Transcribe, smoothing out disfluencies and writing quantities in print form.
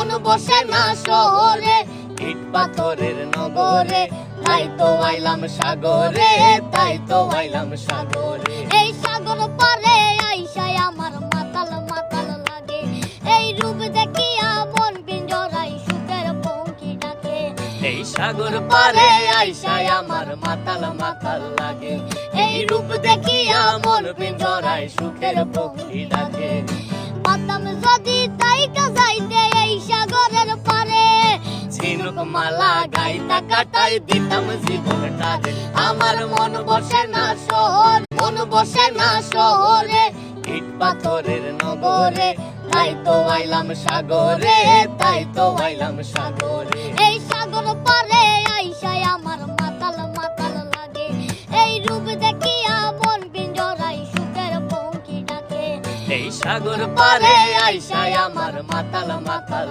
মন বসে না শহরে, ইট পাথরের নগরে, তাই তো আইলাম সাগরে, তাই তো আইলাম সাগরে। এই সাগর পারে আইসায় আমার মাতাল মাতাল লাগে, এই রূপ দেখিয়া মন পিঞ্জরায় সুখের পঙ্খী ডাকে। এই সাগর পারে আইসায় আমার মাতাল মাতাল লাগে, এই রূপ দেখিয়া মন পিঞ্জরায় সুখের পক্ষী ডাকে। পাতাম যদি তাইকা যাইতে এই সাগরের পারে, ঝিনুক মালা গাইতা কাটাই দিতাম জীবনটারে। আমার মন বসে না শহর, মন বসে না শহরে, ইট পাথরের নগরে, তাই তো আইলাম সাগরে, তাই তো আইলাম সাগরে। এই সাগর পারে আইসায় আমার মাতাল মাতাল লাগে, এই রূপ দেখিয়া মন পিঞ্জরায় সুখের পঙ্খী ডাকে। এই সাগর পারে আইসায় আমার মাতাল মাতাল